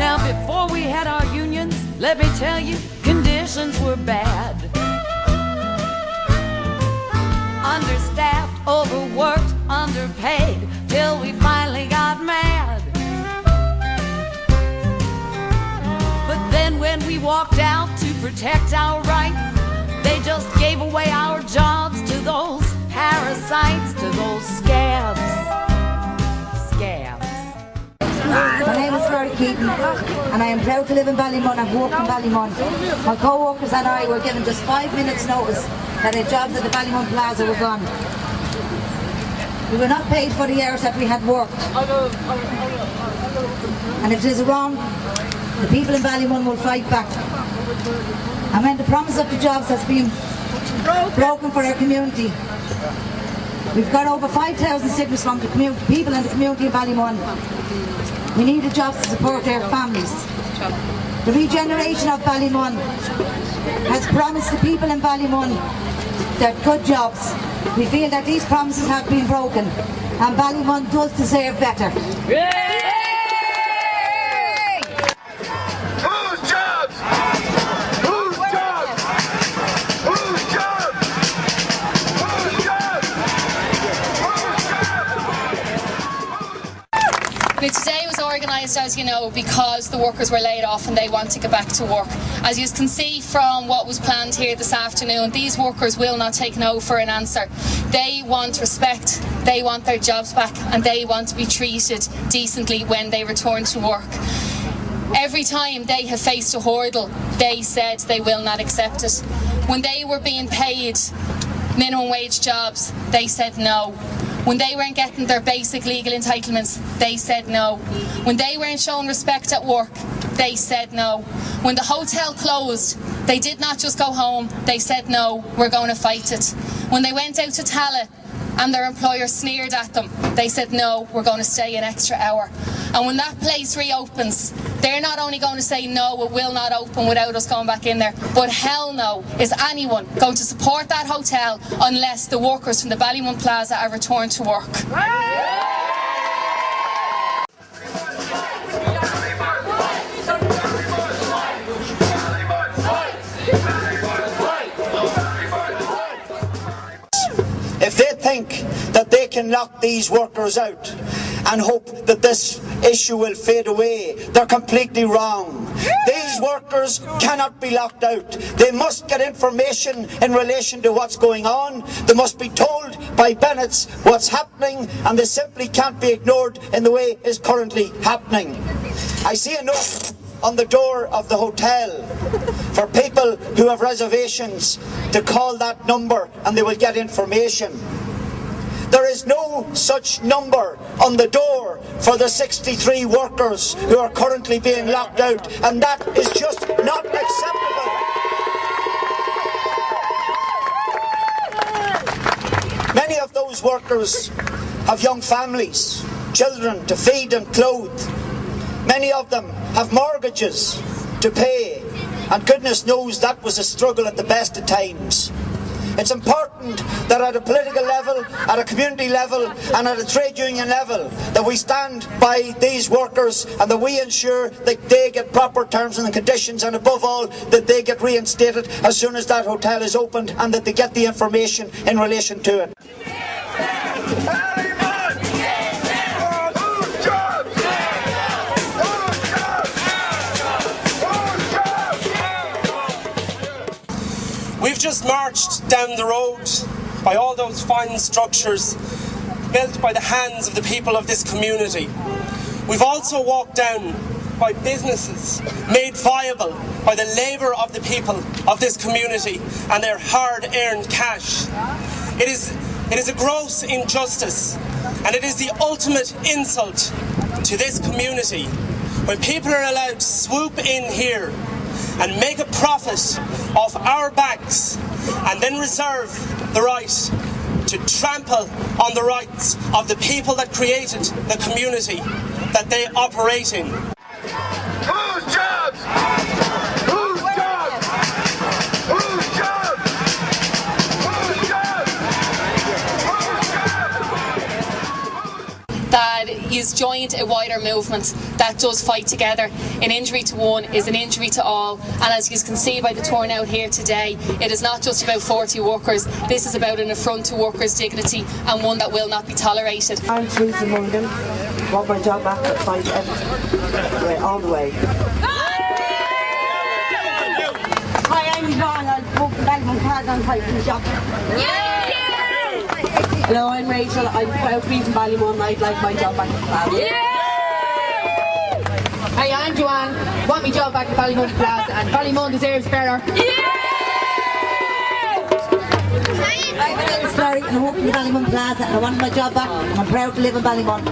Now before we had our unions, let me tell you, conditions were bad. Understaffed, overworked, underpaid, till we finally got mad. But then when we walked out to protect our rights, they just gave away our jobs to those parasites, to those scabs. My name is Mary Keaton and I am proud to live in Ballymun and work in Ballymun. My co-workers and I were given just 5 minutes notice that our jobs at the Ballymun Plaza were gone. We were not paid for the hours that we had worked. And if it is wrong, the people in Ballymun will fight back. And when the promise of the jobs has been broken for our community, we've got over 5,000 sickness from the people in the community of Ballymun. We need the jobs to support their families. The regeneration of Ballymun has promised the people in Ballymun that good jobs. We feel that these promises have been broken and Ballymun does deserve better. Whose jobs? Whose jobs? Whose jobs? Whose jobs? Now, today was organised, as you know, because the workers were laid off and they want to get back to work. As you can see from what was planned here this afternoon, these workers will not take no for an answer. They want respect, they want their jobs back, and they want to be treated decently when they return to work. Every time they have faced a hurdle, they said they will not accept it. When they were being paid minimum wage jobs, they said no. When they weren't getting their basic legal entitlements, they said no. When they weren't shown respect at work, they said no. When the hotel closed, they did not just go home, they said no, we're going to fight it. When they went out to Tala and their employer sneered at them, they said no, we're going to stay an extra hour. And when that place reopens, they're not only going to say no, it will not open without us going back in there, but hell no is anyone going to support that hotel unless the workers from the Ballymun Plaza are returned to work. If they think that they can lock these workers out and hope that this issue will fade away, they're completely wrong. These workers cannot be locked out. They must get information in relation to what's going on. They must be told by Bennett's what's happening, and they simply can't be ignored in the way is currently happening. I see a note on the door of the hotel for people who have reservations to call that number and they will get information. There is no such number on the door for the 63 workers who are currently being locked out, and that is just not acceptable. Many of those workers have young families, children to feed and clothe. Many of them have mortgages to pay, and goodness knows that was a struggle at the best of times. It's important that at a political level, at a community level and at a trade union level that we stand by these workers and that we ensure that they get proper terms and conditions, and above all that they get reinstated as soon as that hotel is opened and that they get the information in relation to it. We've just marched down the road by all those fine structures built by the hands of the people of this community. We've also walked down by businesses made viable by the labour of the people of this community and their hard-earned cash. It is a gross injustice, and it is the ultimate insult to this community when people are allowed to swoop in here and make a profit off our backs and then reserve the right to trample on the rights of the people that created the community that they operate in. Whose jobs? Whose jobs? Whose jobs? Whose jobs? Whose jobs? That he's joined a wider movement that does fight together. An injury to one is an injury to all, and as you can see by the turnout here today, it is not just about 40 workers. This is about an affront to workers' dignity, and one that will not be tolerated. I'm Teresa Morgan. Want my job back at fight all the way. Hi, I'm Yvonne. I'll book Ballymun card and fight for the job. Hello, I'm Rachel. I'm proud to be from Ballymun. I'd like my job back at the Plaza. Hi, I'm Joanne. Want my job back at Ballymun Plaza, and Ballymun deserves better. I'm Ellen Sperry and I work in Ballymun Plaza and I want my job back and I'm proud to live in Ballymun.